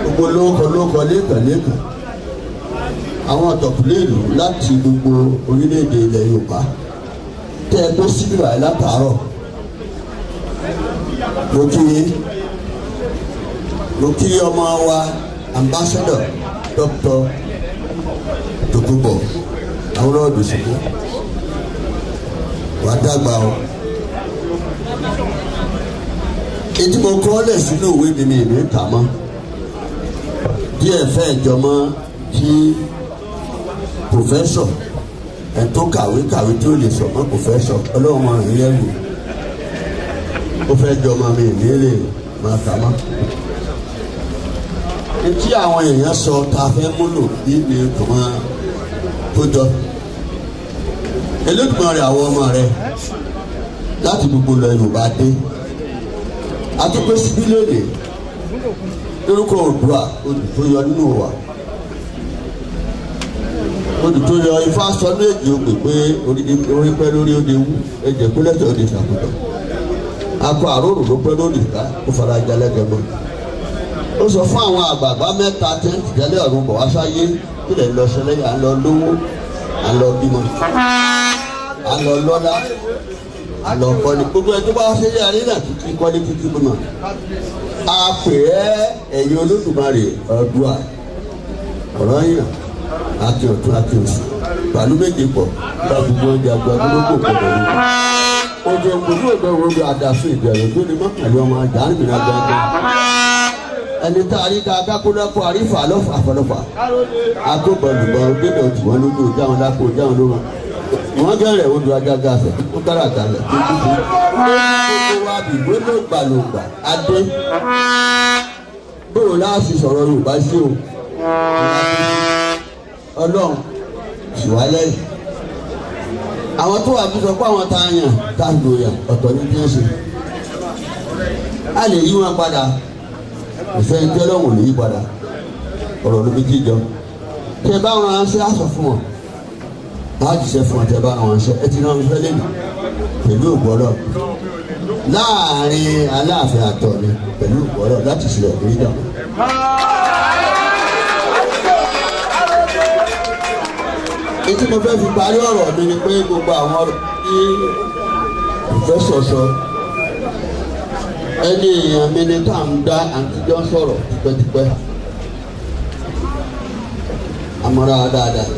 gbogbo lóko lẹ́kàn àwọn ọ̀tọ̀kùnlé ìlú láti gbogbo orílẹ̀-èdè ilẹ̀ Yorùbá tẹ́ ẹ tó síbí báyìí látàárọ̀ mo kí ọmọ wa ambassador Dr. Tókunbọ̀ Awólọ́wọ̀ Dòsùnmú wà dàgbà o ètí mo kọ́ lẹ̀ sínú òwe mi ìlú kà mọ́ díẹ̀ fẹ́ jọmọ́ kí pòfẹ́sọ̀ ẹ̀ tó kàwé tí ó lè sọ mọ́ pòfẹ́sọ̀ ọlọ́run máa rìn lẹ́rù ó fẹ́ jọmọ́ mi ìlérè máa kà mọ́ etí àwọn èèyàn sọ tá a fẹ́ múlò níbi kàn tó jọ Elédùmarè àwọn ọmọ rẹ láti gbogbo lọ Yorùbá dé àtúpẹ́ síbí lóde lórúkọ Oòduà odù tó yọ nínú wa odù tó yọ Ifá sọ ní èjì ògbè pé orí pẹ́ lórí òde wú ẹ̀jẹ̀ kó lẹ́sẹ̀ òde ṣàkóso akọ àrórò ló pẹ́ lórí ìka ó fara jalẹ́gẹ̀ mọ́ ó sọ fún àwọn àgbààgbà mẹ́ta tí ń tìjẹ́lẹ̀ ọ̀run bọ̀ wá sáyé kílẹ̀ lọ ṣẹlẹ̀ à ń lọ lówó à ń lọ bímọ à ń lọ lọ́lá à ń lọ kọ́ni gbogbo ẹ̀ tó bá ṣe yé àríyàn kíkí kọ́ni kíkí bímọ. a pè ẹ́ ẹ̀yin Olódùmarè Oòduà ọ̀rọ̀ yàn àti ọ̀tún àti òsì pàlú méje pọ̀ bá gbogbo oúnjẹ àgbàdo lóko pọ̀ lórí. ojú òkùnkùn òdo wo bí adàsún ìbẹ̀rẹ̀ tó ní mọ́kànlá ọmọ ajá ń gbìyànjú gbàgbọ́. ẹni tá a rí ká kákúlẹ́kọ̀ àrífà lọ́fà àfọlọ́fà agbóbọ̀lùbọ̀ gbẹ̀dọ̀ tí wọ́n lójú jáwọn lápò jáwọn lóru wọ́n gẹ̀rẹ̀ odò ajága fẹ̀ ó kára kalẹ̀ tó dúdú ó wá bí gbọ́dọ̀ gbàlùgbà adé bóò láàṣì sọ̀rọ̀ Yorùbá sí o Ọlọ́run sì wá lẹ́yìn àwọn tó wà bí sọ pé àwọn tá a yàn tá a lò yàn ọ̀tọ̀ ní bí wọ́n ṣe a lè yí wọn padà ìfẹ́ ìjọ lọ́wọ́ lè yí padà ọ̀rọ̀ ló fi jíjọ tẹ bá wọn ránṣẹ́ aṣọ fún wọn láti jíṣẹ́ fún wọn tẹ bá wọn ránṣẹ́ ẹ ti rán wọn fẹ́ lẹ́nu pẹ̀lú ògbọ́rọ̀ láàrin Aláàfin àtọ̀ni pẹ̀lú ògbọ́rọ̀ láti ṣe ìrírí dà. ètí mo fẹ́ fi parí ọ̀rọ̀ mi ni pé gbogbo àwọn tí pòfẹ́sọ̀ sọ ẹni èèyàn mi ni tá à ń dá àtijọ́ sọ̀rọ̀ tipẹ́tipẹ́ àmọ́ra dáadáa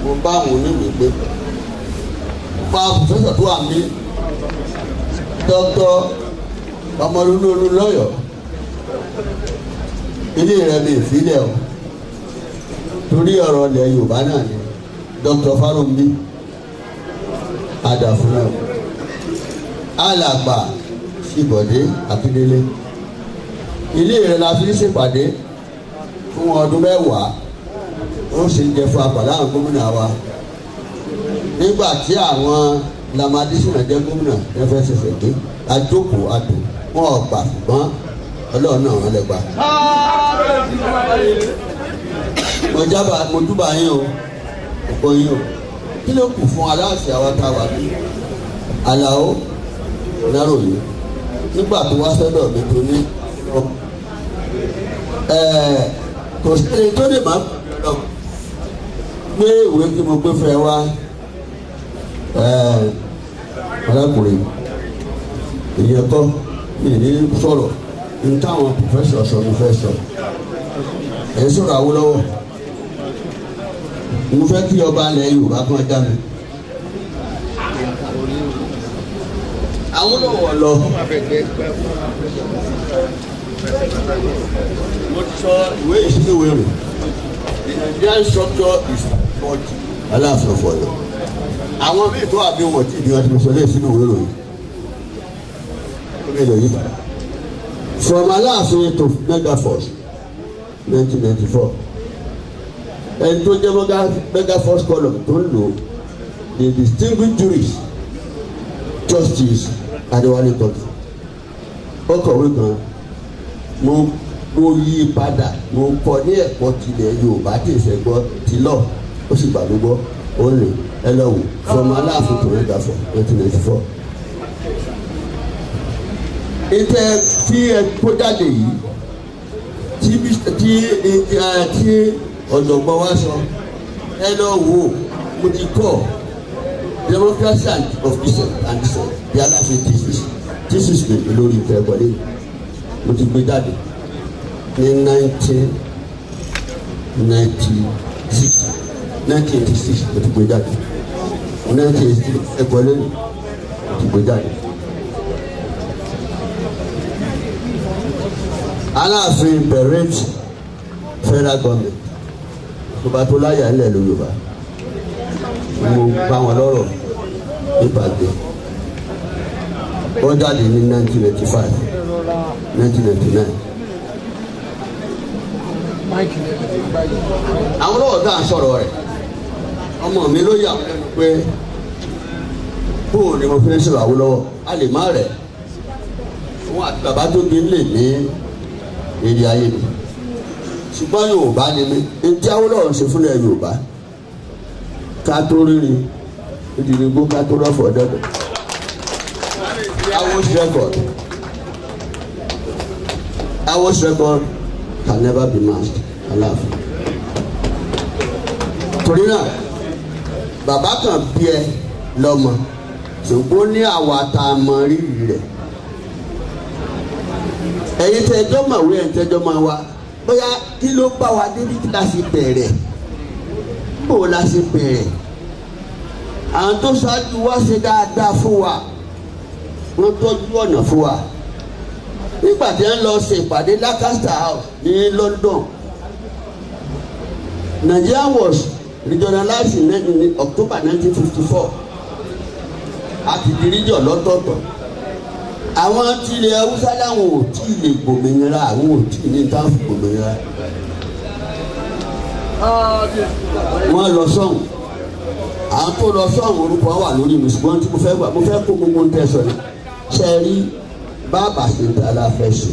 mo bá àwọn onímọ̀ gbé pa pòfẹ́sọ̀ tó wà ní dọ́kítọ̀ ọmọlúlúlú lọ́yọ̀ọ́ ilé rẹ̀ mi ìfilẹ̀ o torí ọ̀rọ̀ ilẹ̀ Yorùbá náà ni dọ́kítọ̀ Fáróǹbí adàfúnà alàgbà Ìbọ̀dé Akíndélé ilé rẹ̀ la fi ń ṣèpàdé fún ọdún mẹ́wàá ó sì ń jẹ fún apàdé àwọn gómìnà wa nígbà tí àwọn Lamadísínà jẹ́ gómìnà ẹ fẹ́ ṣẹ̀ṣẹ̀ gbé àjókòó àdó wọn ọgbà ṣùgbọ́n Ọlọ́run náà wọn lè gbà. mo dúbà yín o òpó yín o kí ló kù fún aláṣẹ àwọn tá a wà ní Àlàó Náròyé nígbà tó wá sọ́dọ̀ mi tó ní kò sí ẹni tó lè má gbé ìwé tí mo gbé fẹ́ wá arákùnrin ìyẹn kọ́ mi ní sọ̀rọ̀ ní táwọn pòfẹ́sọ̀ sọ mo fẹ́ sọ ẹ̀ sọ̀rọ̀ Awólọ́wọ̀ mo fẹ́ kí ọba ilẹ̀ Yorùbá kan já mi. Awólọ́wọ̀ lọ mo ti sọ ìwé ìṣúná ìwé rẹ̀ the Nigerian structure is not Aláàfin of Ọ̀yọ́ àwọn míì tó àbí wọn tí ìdíwọ́n ti sọ lé sínú ìwé ròyìn from Aláàfin to Megaforce 1994 ẹni tó jẹ́ Megaforce column tó ń lò the distinguished jurist Justice Adéwálé Tọ́jú ọkọ̀wé kan mo yí padà mo kọ́ ní ẹ̀kọ́ tilẹ̀ Yorùbá tí ìṣẹ́ gbọ́ ti lọ ó sì gbà mí gbọ́ ó only hello from Aláàfin to Ẹ̀gbáfọ̀ 1994. Ètò tí ẹ kó jáde yìí tí ọ̀jọ̀gbọ́n wa sọ ẹ lọ wò mo ti kọ́ democracy of dissent and dissent the Aláàfin thesis mi lórí ìfẹ́ ẹ̀kọ́lé mo ti gbé jáde ní 1986 mo ti gbé jáde 1986 ẹ̀kọ́lé mo ti gbé jáde. Aláàfin bẹ̀rẹ̀ federal government tó bá tó láyà ńlẹ̀ ló Yorùbá mo bá wọn lọ́rọ̀ nípàdé wọ́n jáde ní 1995 1999. àwọn lọ́wọ́ tá à ń sọ̀rọ̀ rẹ̀ ọmọ mi ló yà wọ́n pé bóò ni mo fi ń sọ̀rọ̀ Awólọ́wọ̀ a lè má rẹ̀ wọn àti bàbá tó gbé lè ní èrè ayé mi ṣùgbọ́n Yorùbá ni mí etí Awólọ́wọ̀ ń ṣe fúnlẹ̀ Yorùbá ká tó rírin ìdìrígbó ká tó rọ́fọ̀ dọ́dọ̀ Awól's record can never be matched. Aláàfin torí náà bàbá kan bí ẹ lọ́mọ ṣùgbọ́n ní àwa tá a mọ rírì rẹ̀ ẹ̀yin tẹ́jọ́ mọ̀wé ẹ̀ tẹ́jọ́ máa wá bóyá kí ló bá wa débi kí la ṣe bẹ̀rẹ̀ bó la ṣe bẹ̀rẹ̀ àwọn tó ṣáájú wá ṣe dáadáa fún wa wọ́n tọ́jú ọ̀nà fún wa nígbà tí wọ́n lọ ṣe ìpàdé Lancaster House ní London. Nigeria was regionalized in October 1954 àti di region lọ́tọ̀ọ̀tọ̀. àwọn tilẹ̀ Haúsá láwọn ò tí ì lè gbòmìnira àwọn ò tí ì ní táwọn gbòmìnira. wọ́n lọ sọ́hùn àwọn tó lọ sọ́hùn orúkọ wà lórí mi ṣùgbọ́n tí mo fẹ́ kó gbogbo ń tẹ̀sán ni ṣe rí bàbá ṣe ń ta aláfẹ́ ṣe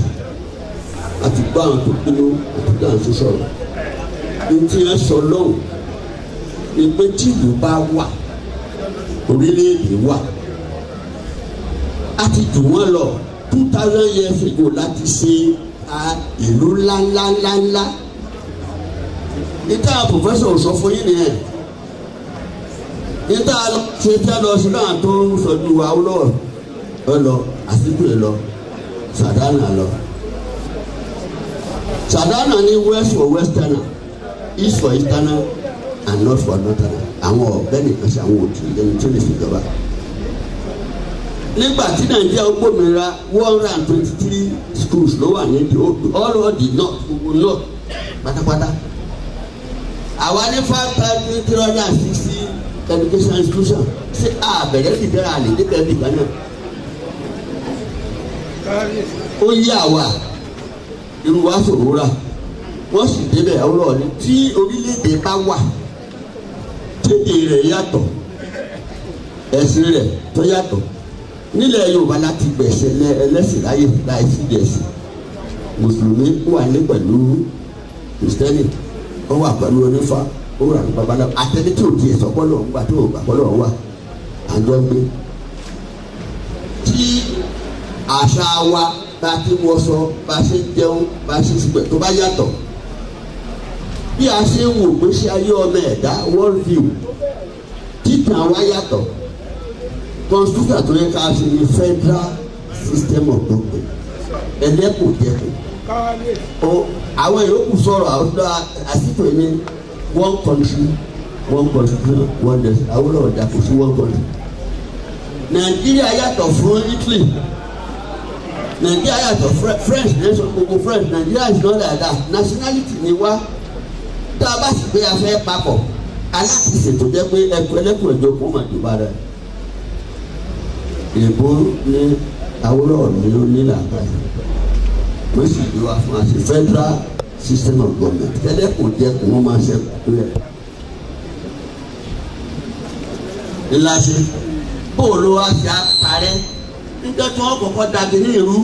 àti gbọ́ àwọn tó pinnu àti gbọ́ àwọn tó sọ̀rọ̀ ntí ẹ sọ lọ́wọ́ ni pé tí ìlú bá wà orílẹ̀-èdè wà á ti jù wọ́n lọ 2000 years ago láti ṣe ìlú ńláńláńláńlá níta professor sọ fún yín nìyẹn níta ṣe tí a lọ sí náà tó ń sọjú Awólọ́wọ̀ ẹ lọ Àsìkò lọ Sàdánà lọ Sàdánà ní west for westerner east for easterner and north for northerner àwọn ọ̀gbẹ́ nìkan sí àwọn òtún ẹni tó lè ṣèjọba. nígbà tí Nàìjíríà gbòmìnira 123 schools ló wà ní all the north gbogbo north pátápátá. àwa ní 5,360 education institution ṣé àbẹ̀rẹ̀ ìdára àlè nígbà ìgbà náà. ó yí àwa irú wa sòrò rà wọ́n sì débẹ̀ Awólọ́wọ̀ ni tí orílẹ̀-èdè bá wà tètè rẹ̀ yàtọ̀ ẹ̀sìn rẹ̀ tó yàtọ̀ nílẹ̀ Yorùbá láti gbẹ̀sẹ̀ ẹlẹ́sìn láyè láìsí gẹ̀ẹ́sì mùsùlùmí wà ní pẹ̀lú kìrìsìtẹ́nì ó wà pẹ̀lú onífá ó wà ní babaláwo àtẹni tí ò di ẹ̀sọ́ pọ́lọ́ ńgbà tó gbà pọ́lọ́ wà àjọ gbé tí àṣà wa bá ti wọṣọ bá ṣe jẹun bá ṣe sígbẹ̀ tó bá yàtọ̀ bí a ṣe ń wò pé ṣe ayé ọmọ ẹ̀dá world view títàn wa yàtọ̀ constitution tó yẹ ká ṣe ní federal system of government ẹlẹ́kùnjẹkùn àwọn yòókù sọ̀rọ̀ Àsìkò ní one country one constitution one destiny Awólọ́wọ̀ dà kò sí one country. Nàìjíríà yàtọ̀ fún Italy Nàìjíríà yàtọ̀ French nation gbogbo French Nàìjíríà is not like that nationality ni wá tá a bá sì gbé afẹ́ papọ̀ aláti ṣètò jẹ́ pé ẹlẹ́kùn ẹ̀jọ̀ kó mà jù bára èèbó ní Awólọ́wọ̀ ní ló ní làákàyè wọ́n sì gbé wa fún àṣẹ federal system of government ẹlẹ́kùn jẹ́ kó wọ́n máa ṣe kúrẹ́ ńlá ṣe bóòlù wa ṣe àparẹ́ nígbà tí wọ́n kọ́kọ́ dagi ní ìrú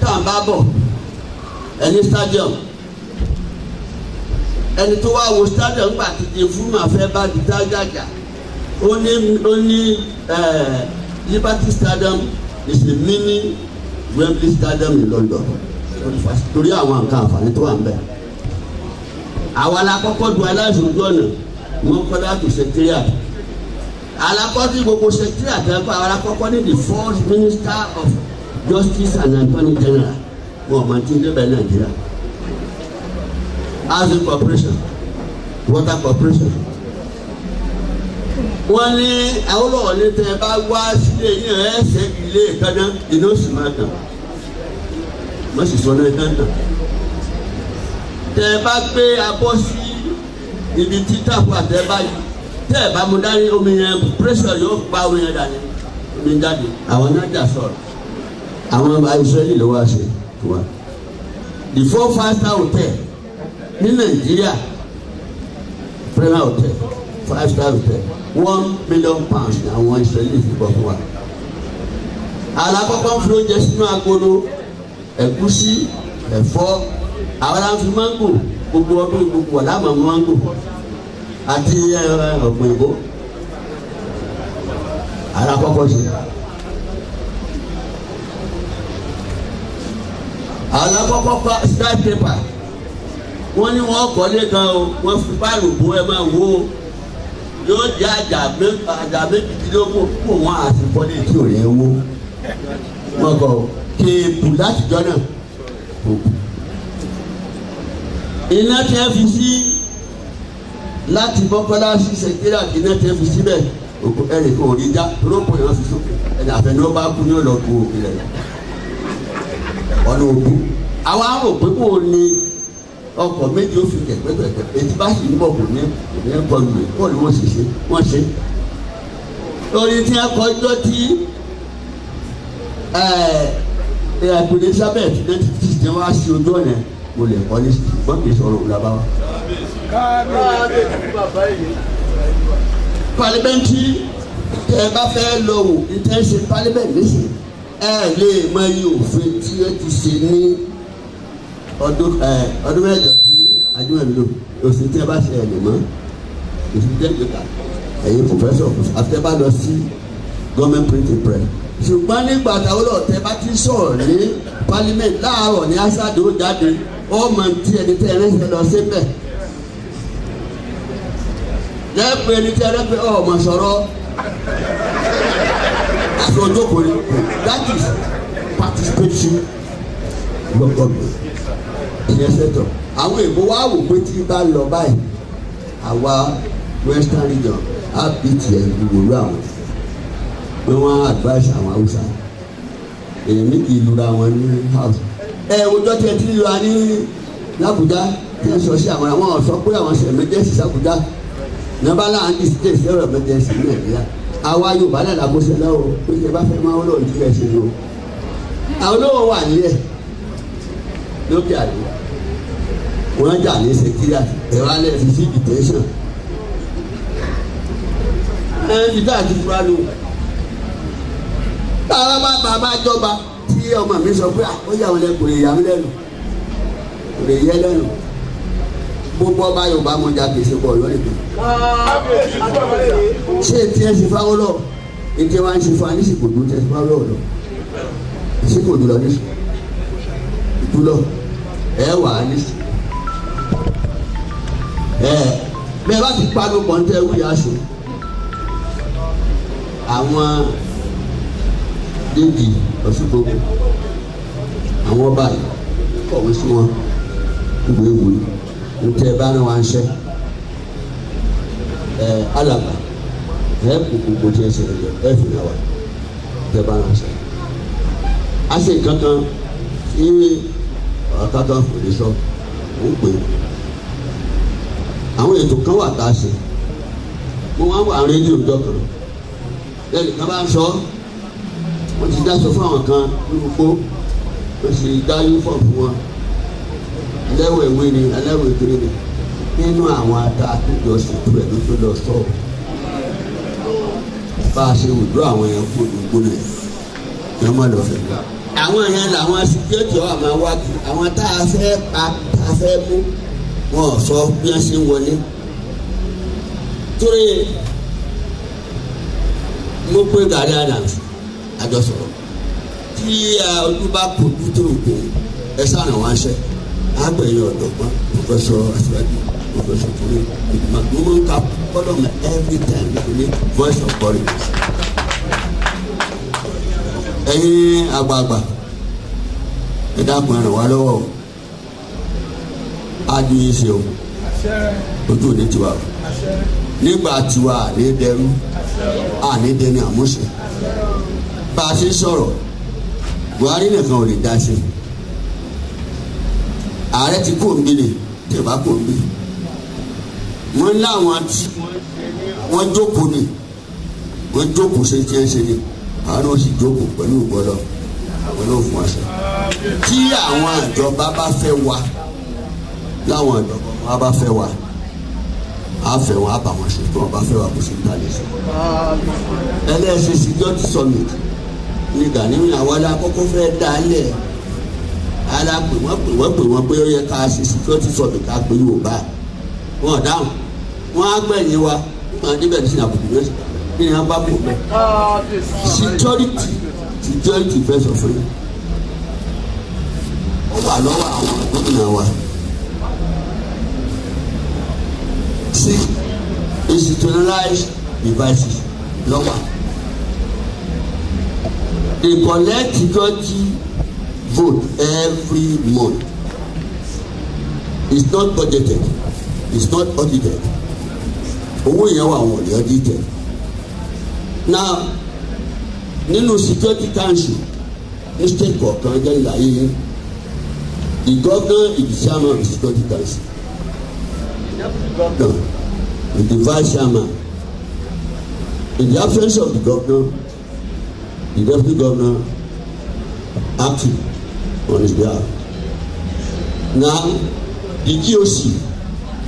tá à ń bá bọ̀ ẹni stadium ẹni tó wá wo stadium gbà títí fún màfẹ́ bá di dájàjà ó ní Liberty Stadium is a mini Wembley Stadium in London torí àwọn nǹkan àǹfààní tó wà ń bẹ̀. àwa la kọ́kọ́ du aláìsàn ojú ọ̀nà Mọ́kọ́lá tó secretariat alakọ́sí gbogbo secretariat ẹ̀kọ́ àwa la kọ́kọ́ ní the first Minister of Justice and Attorney General wọn ọmọ tí ń débẹ̀ Nàìjíríà housing corporation water corporation wọ́n ní Awólọ́wọ̀ ní tẹ́ ẹ bá wá sílé yín ẹsẹ̀ ilé ìkànnà iná sì máa tàn wọ́n sì sọ náà ìkànnà tẹ́ ẹ bá gbé abọ́ sí ibi tí tàpù àtẹ báyìí tẹ́ ẹ bá mu dání omi yẹn pressure yóò pa omi yẹn dání omi jáde àwọn náà jà sọ̀rọ̀ àwọn ọmọ Israẹli ló wá ṣe wa the 4-5-star hotel ní Nàìjíríà Premier Hotel 5-star hotel £1 million ní àwọn Israẹli fi bọ̀ fún wa. Alákọ̀ọ́kọ́ fi oúnjẹ sínú agolo ẹ̀gúsí ẹ̀fọ́ àwọn aláǹfin máńgò gbogbo ọdún gbogbo wà láàmú máńgò àti ọ̀gbìn ìbò alákọ̀ọ́kọ́ sí. Alákọ̀ọ́kọ́ skyscraper wọ́n ní wọ́n kọ́lé gan o wọ́n fi báàlù bó ẹ máa wó yóò jẹ́ àjà méjìdínlógún kó wọn àfikọ́lé tí ò yẹ wó wọ́n kọ́ kéèpù láti jọ náà iná tí wọ́n fi sí láti Mọ́kọ́lá sí sẹ́kírà tí iná tí wọ́n fi síbẹ̀ ẹnì kan ò rí já lóko yẹn fi sókè ẹnì àfẹnú bá kú ní ọlọ́kù òkè rẹ̀ ọ̀nà òkú àwa rò pé kò ní ọkọ̀ méjì ó fi kẹ̀kẹ́kẹ̀kẹ́ etí bá sì ń bọ̀ kò ní kọlu rẹ̀ kọ́ ni wọ́n sì ṣe wọ́n ṣe. lórí tí wọ́n kọjọ́ tí Queen Elizabeth 1950 tí wọ́n á sí ojú ọ̀nà mo lè kọ́ ní ṣùgbọ́n kì í sọ̀rọ̀ òun lábáwá. Parliamentary tẹ ẹ bá fẹ́ lọ wò intensive parliament nísìnyí ẹ lè mọ iye òfin tí ẹ ti ṣe ní ọdún mẹ́jọ tí adúmọ̀lò òfin tí ẹ bá ṣe ẹ̀ lè mọ́ òfin tí ẹ lè kà ẹ̀yin professor àti ẹ bá lọ sí government printing press ṣùgbọ́n nígbà táwọn ọ̀tẹ̀ bá ti sọ̀rọ̀ ní parliament láàárọ̀ ní aṣáájú ó jáde ó mọ̀ tí ẹni tẹ́ ẹ rẹ́sẹ̀ lọ sí bẹ́ẹ̀ lẹ́pẹ́ ẹni tẹ́ ẹ rẹ́pẹ́ ọmọ sọ̀rọ̀ aṣọ ojókòó ni that is participation lọ́gọ́dọ̀ ìyẹn sẹ́tọ̀ àwọn èèbó wa wò pé tí bá lọ báyìí àwa western region á bí tiẹ̀ ìwòrú àwọn pé wọ́n advice àwọn haúsá èyí ní kì í lura wọn ní house ọjọ́ tí ẹ ti lura ní l'Àbújá tí ẹ sọ sí àwọn sọ pé àwọn ṣe emergency s'Àbújá nàbà láàánú state zero emergency ní Nàìjíríà àwa Yorùbá náà làbóṣe lọ́wọ́ pé ṣe bá fẹ́ máa wọ́n lọ́ọ̀ ní ẹ̀ ṣe lò àwọn olówó wà nílẹ̀ lókè àdé wọ́n jà ní secretariat ẹ̀rọ alẹ́ fi sí detention ẹ̀ẹ́dì tá a ti fura lò táwa bá bàbá jọba tí ọmọ mi sọ pé ó yà wọn lẹ kò lè yà mí lẹ́nu kò lè yẹ lẹ́nu gbogbo ọba Yorùbá mọjà kìí ṣe bọ̀ ọ̀yọ́ nìkan ṣé tí ẹ ṣe fáwọn lọ ètò wa ń ṣe fún anísìkò tó tẹ fáwọn lọ ìsìkò tó lọ nísìkò ìdúlọ ẹ wà á nísìkò bẹ́ẹ̀ bá ti pariwo pọ̀ntẹ́ wíyà ṣe àwọn déjì ọ̀ṣùgbọ́gbò àwọn ọba yìí kọ̀wé sí wọn ìwé ìwé ntẹ bá ní wọn ṣe alaba kókó tí ẹ ṣe ẹ fi náà wà ntẹ bá ní ṣe a ṣe kankan tí kankan kò lè sọ ó pè àwọn ètò kan wà tá a ṣe mo wá wà rédíò ọjọ́ kan lẹ́yìn kan bá ń sọ wọ́n ti dáṣọ fún àwọn kan nínú kó wọ́n sì dá yúnífọ̀mù fún wọn ẹlẹ́wọ̀ ìwé ni ẹlẹ́wọ̀ ìkéré ni nínú àwọn ata àtúntò ṣètò ẹ̀ ló tó lọ sọ̀rọ̀ bá a ṣe wùdúró àwọn yẹn kó gbogbo rẹ̀ ní ọmọ lọ fẹ́. àwọn yẹn làwọn síkírẹ́tì ọ̀ àmọ́ wá kí àwọn tá a fẹ́ pa tá a fẹ́ mú wọn sọ bí wọ́n ṣe ń wọlé torí mo pé Gani Adams àjọsọ̀rọ̀ tí ojú bá kojú tó òkè ẹ sáà wọn ṣe àgbẹ̀yìn ọ̀dọ́gbọ́n Professor Asiwaju Professor Kure ìgbìmọ̀ ká kọ́dọ̀ mọ every time ní voice of courage. Ẹ̀yin àgbààgbà ẹ dákun ẹ ràn wá lọ́wọ́ o á di yín ṣe o ojú òní tiwa o nígbà tiwa àní dẹrú àní dẹni àmúṣe bá a ṣe sọ̀rọ̀ Buhari nìkan ò lè dá sí i ààrẹ ti kó nbí ni tí ò bá kó nbí wọn láwọn tí wọn jókòó ni wọn jókòó ṣe tí ẹ ṣe ni àwọn náà sì jókòó pẹ̀lú ìgbọlọ àwọn náà fún aṣọ tí àwọn ìjọba bá fẹ́ wá láwọn ìjọba wọn bá fẹ́ wá á fẹ́ wọn á bá wọn ṣe tí wọn bá fẹ́ wá kó sì ń talẹ sí ẹlẹ́sìn security summit ní Gani àwọn alákọ̀ọ́kọ́ fẹ́ dálẹ̀ alápè wọ́n pé ó yẹ ká ṣe security summit ká pé Yorùbá wọn dáhùn wọn á gbẹ̀yìn wa wọn adébẹ̀ ní sinapòtò lọ́sì kí ni wọn bá kó bẹ́ẹ̀ security first of all ó wà lọ́wọ́ àwọn gómìnà wa six institutionalized devices lọ́wọ́ they collect security vote every month. It's not budgeted. It's not audited. Owó yẹn wà wọ́n lè audited. Now, nínú security council ní state kọ̀ọ̀kan jẹ́ ìlàyé yẹn. The governor is the chairman of the security council. No, the vice chairman. In the absence of the governor, the deputy governor acting on his behalf. Now, the GOC,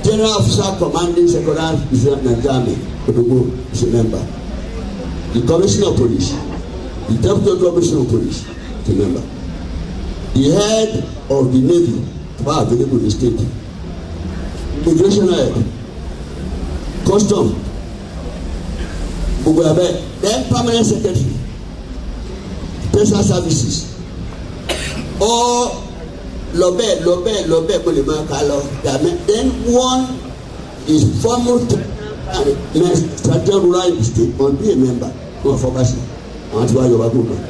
General Officer Commanding Secretary Nigeria Army, Kodogo is a member. The Commissioner of Police, the Deputy Commissioner of Police is a member. The head of the Navy, are available in the state. Immigration head, Custom, Bugabe, then Permanent Secretary, Special Services. Or lọ́bẹ̀ kò lè máa kà lọ dàmẹ́ then one is former strategic ruler in the state must be a member wọn fọkàsí àwọn tí wàá yọba kó kan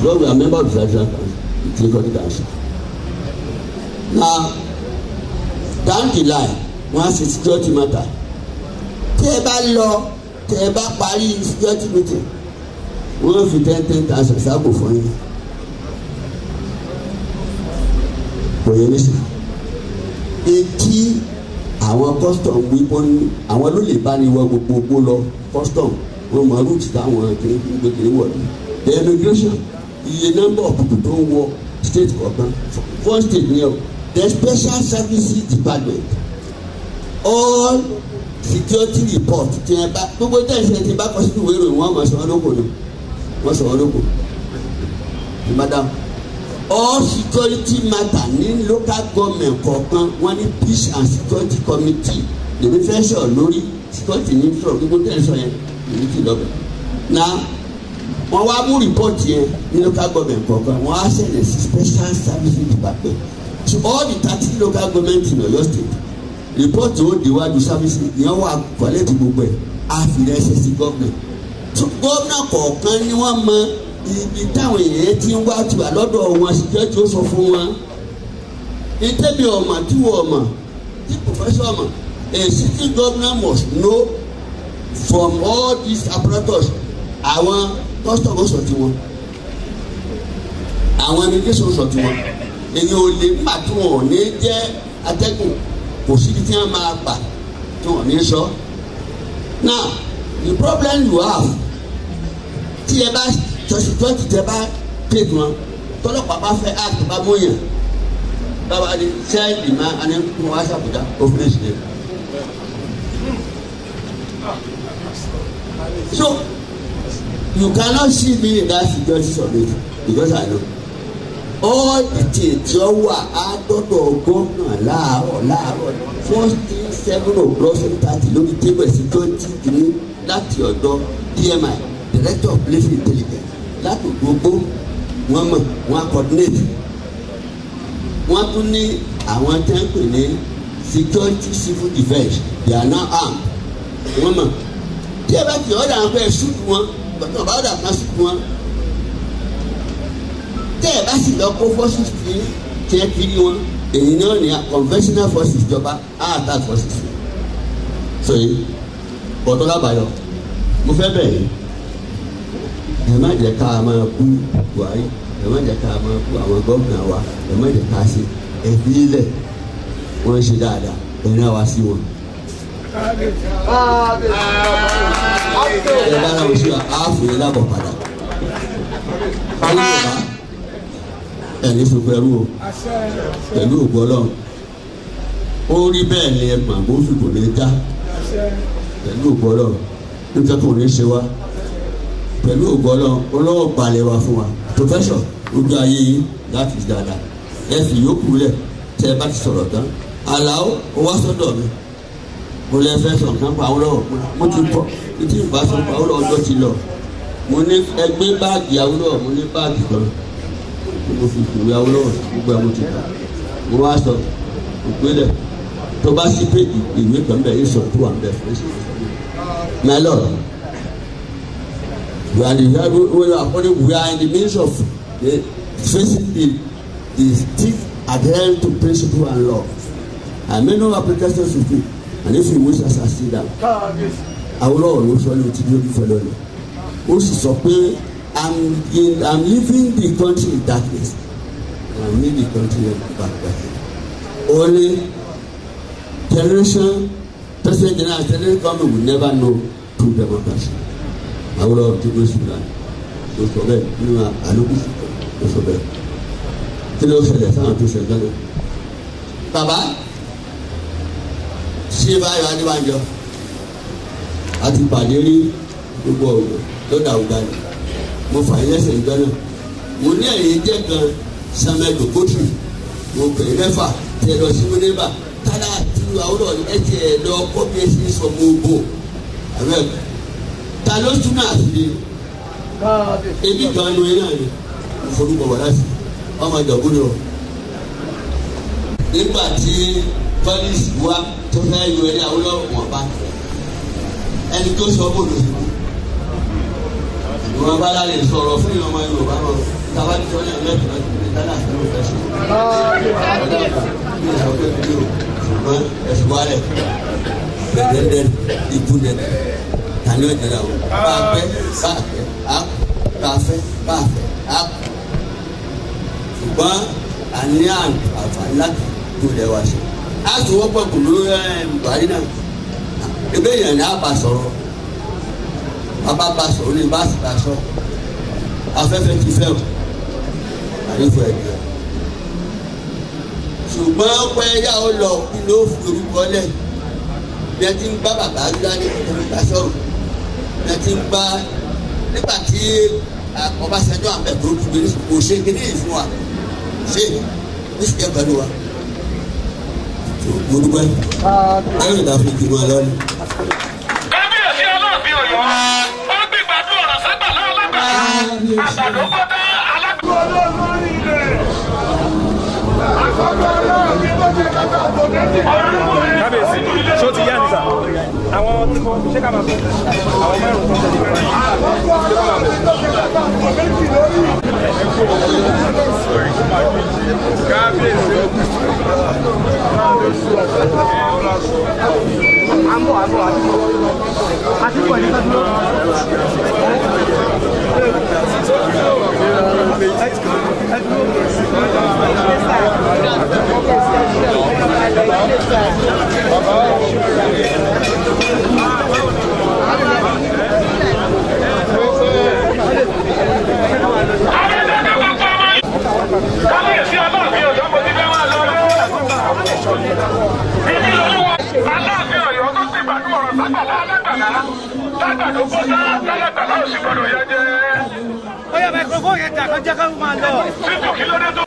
because we are member of the strategic council now down the line wọn á ṣe security matter tẹ́ ẹ bá lọ tẹ́ ẹ bá parí security meeting wọ́n fi 10,000 sáàbò fún yín kò yẹ ní sí etí àwọn custom wípé àwọn ló lè bá ní wọ gbogbo lọ custom wọn mọ route táwọn kékeré wọ ní the immigration iye number of people tó ń wọ state kọ̀ọ̀kan one state ní ọ the special services department all security report tí ẹ bá gbogbo tẹ̀sán tí ẹ bá kọ sínú ìwé ìròyìn wọn máa sọ wọn lóko ni wọ́n sọ̀rọ̀ lóko madam all security matter ní local government kọ̀ọ̀kan wọ́n ní peace and security committee lèmi fẹ́ sọ̀rọ̀ lórí security ní sọ̀rọ̀ gbogbo tẹ̀ sọ yẹn lèmi ti lọ́bẹ̀ na wọ́n wá mú report yẹn ní local government kọ̀ọ̀kan wọ́n á sẹ̀lẹ̀ sí special services department to all the 30 local government in Oyo state report ó déwájú services yẹn wà collect gbogbo ẹ̀ á fi rẹ̀ ṣe sí government gómìnà kọ̀ọ̀kan ni wọ́n mọ ibi táwọn èèyàn ti ń wá tìwà lọ́dọ̀ wọn ṣìjọ́ tí ó sọ fún wọn. ìtẹ́bi ọ̀mà tí wọ́n ọ̀mà tí professor ọ̀mà a city governor must know from all these apparatus àwọn custom sọ ti wọn àwọn immigration sọ ti wọn èyí ò lè má tí wọn ò ní jẹ́ atẹ́gùn kò sí tí wọ́n máa gbà tí wọ́n ní sọ. now the problem you have tí ẹ bá tọ́sítọ́sí tẹ bá take wọn tọ́lọ́pàá bá fẹ́ act bá mọ̀yàn báwa ni sẹ́ẹ̀dì máa ẹni kún wá sàbùdá òfin ṣe. So you cannot see me in that security summit because I know all the things tí ó wà á dọ́dọ̀ gómìnà láàárọ̀ first thing 7 o'clock 7:30 lórí table security kìíní láti ọ̀dọ̀ DMI Director of Military Intelligence láti gbogbo wọn mọ̀ wọn coordinate wọn tún ní àwọn tẹ́ ń pè ní security civil defence they are now armed wọn mọ̀ tí ẹ bá ti ọ̀dà àwọn fẹ́ ṣùtù wọn bàtà ọ̀bá ọ̀dà kan ṣùtù wọn tẹ́ ẹ bá sì lọ kó forces tí ẹ kiri wọn èyí náà ní conventional forces ìjọba attack forces so yìí bọ̀tọ́ lábàáyọ mo fẹ́ bẹ̀rẹ̀ ẹ má jẹ́ ká máa kú Buhari ẹ má jẹ́ ká máa kú àwọn gómìnà wa ẹ má jẹ́ ká ṣe ẹbí ilẹ̀ wọ́n ṣe dáadáa ẹ̀rín àwa sí wọn. ẹ bá náà wọ́n sí àáfù yẹn lábọ̀ padà ẹ̀yin Yorùbá ẹ̀ní sọ pẹ̀lú o pẹ̀lú ògbó Ọlọ́run ó rí bẹ́ẹ̀ ni ẹ mà bó fìbò lè dá pẹ̀lú ògbó Ọlọ́run nígbà tó ní ṣe wá pẹ̀lú ògbó Ọlọ́run balẹ̀ wa fún wa professor ojú ayé yìí láti dáadáa ẹ fi yókù lẹ̀ tẹ́ ẹ bá ti sọ̀rọ̀ tán àlàó ó wá sọ́dọ̀ mi mo lè fẹ́ sọ nǹkan pa Awólọ́wọ̀ mo ti pọ̀ títí ìbá sọ pa Awólọ́wọ̀ ọjọ́ ti lọ mo ní ẹgbẹ́ báàgì Awólọ́wọ̀ mo ní báàgì kan mo fi ìwé Awólọ́wọ̀ gbogbo ẹ̀ mo ti kà mo wá sọ ìpínlẹ̀ tó bá sí péjì ìwé kan bẹ̀ yín sọ tó wà ń bẹ̀ fún ẹ̀sìn my lord we are in the midst of facing the stiff adherence to principle and law and many applications to it and if you wish to assist them Awólọ́wọ̀ ló sọ ní ti bí ó fẹ́ lọ́nà ó sì sọ pé I'm leaving the country in darkness I'm leaving the country in darkness only generation president general government will never know true democracy Awólọ́wọ̀ tó gbé sùn láti ló sọ bẹ́ẹ̀ nínú àlùkù ló sọ bẹ́ẹ̀ kí ló ṣẹlẹ̀ sáwọn tó ṣẹlẹ̀ náà bàbá ṣé báyọ̀ adébánjọ àti pàdé rí gbogbo ọ̀rọ̀ lọ́dà ọ̀gá ni mo fà yín lẹ́sẹ̀ ìjọ náà mo ní ẹ̀yìn jẹ́ kan Samuel Dokotu mo pè é mẹ́fà tẹ̀ lọ sí wíńdébà tálá tí Awólọ́wọ̀ ẹ̀ tiẹ̀ lọ kọ́ bí ẹ ṣe sọ mo bò àbẹ́ ta ló tún náà sí ebi kan nu iná ni forúkọ wà láti ọmọ ìjọba lọ nígbà tí pọlísì wa tó fẹ́ yọ ẹni Awólọ́wọ̀ wọn bá ẹni tó sọ bó ló ṣubú ìwọ̀n bá lálẹ́ sọ̀rọ̀ fún ìyọ̀mọ Yorùbá náà tábà tí wọ́n yàn lẹ́tọ̀ọ́ láti dáná sí ló fẹ́ ṣe ọ̀dà bí ìṣọ̀ pé kí o ṣùgbọ́n ẹ̀sùn wálẹ̀ dẹ̀dẹ̀dẹ̀ ikú dẹ̀dẹ̀ tani ọjà la o bá a fẹ́ a bá a fẹ́ a kù ṣùgbọ́n àní àǹfààní láti tó lẹ̀ wá sí a tún wọ́pọ̀ kùnú Buhari náà ebe yẹn ni a bá sọ̀rọ̀ bàbá bá sọ̀rọ̀ ní bá sì bá sọ afẹ́fẹ́ ti fẹ́ o àyẹ̀fọ́ ẹ̀dùn ṣùgbọ́n pé yà ó lọ kí ló fi orúkọ lẹ̀ bí ẹ ti ń bá bàbá ńlá ní ìtẹ̀lẹ́ta sọ̀rọ̀ bí ẹ ti ń bá nígbà tí Ọbásanjọ́ àmẹ́kọ̀ọ́ olùgbé kò ṣe kíní yìí fún wa ṣe ní ìṣẹ́ pẹ̀lú wa mo dúpẹ́ ẹ̀yìn ìdáfẹ́ kí wọ́n lọ́ọ́ ní. kábíyèsí Aláàfin Ọ̀yọ́ ó gbígbàdúrà ọ̀rọ̀ sábà lálágbàá àgbàdo gbọ́dá alágbàá. kábíyèsí ṣó ti yá ni sà àwọn tí mo ṣe ká máa fẹ́ àwọn mẹ́rin tó tẹ̀lé ṣé ká máa fẹ́. kábíyèsí àmọ́ àti pọ̀ ní kájú. kábíyèsí Aláàfin Ọ̀yọ́ mo ti fẹ́ wá lọ́dún. ìdí olúwa Aláàfin Ọ̀yọ́ tó ti gbàdúrà ọ̀rọ̀ sábà lálágbàá lágbàdo gbọ́dá lálágbàá ó sì gbọ́dọ̀ yẹ jẹ́. Bóyá microphone yẹn jà kan jẹ́ ká máa lọ. Títù kí ló dé tó.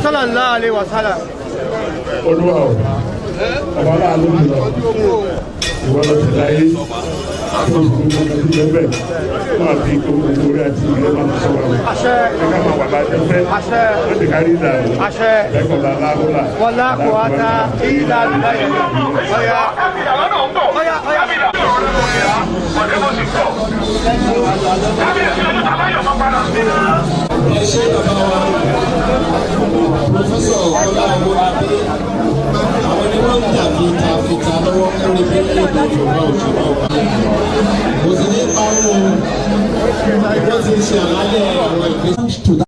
Sallallahu alaihi wasallam. Olúwa o, ọba aláàánú jùlọ, ìwọ lọ sí láyé, tó sì ní ọmọ tí lẹ́bẹ̀, máa fi gbogbo orí àti ìrẹ́ máa sọ wà wọ́n. Àṣẹ. Ẹ̀ka máa wà bá jẹ́ fẹ́, Àṣẹ. wọ́n ti kárí ìdààmú. Àṣẹ. Ẹ̀kọ́lá aláàbọ̀là. Wala quwwata illa billah. Ọya. Kábíyà lọ́nà ń bọ̀. Ọya. Kábíyà lọ́nà ń bọ̀ ya. Ọ̀dẹ́ mo sì bọ̀. Kábíyèsí ọdún aláyọ̀ máa padà sí. Ẹ ṣé bàbá wa, Pòfẹ́sọ̀ Kọ́lá Owólabí, àwọn ni wọ́n ń jà fìtàfìtà lọ́wọ́ lórí bí ètò ìjọba òṣèlú ọba. Kò sì ní parun o, wọ́n ti ṣe àlàyé àwọn ìgbésẹ̀.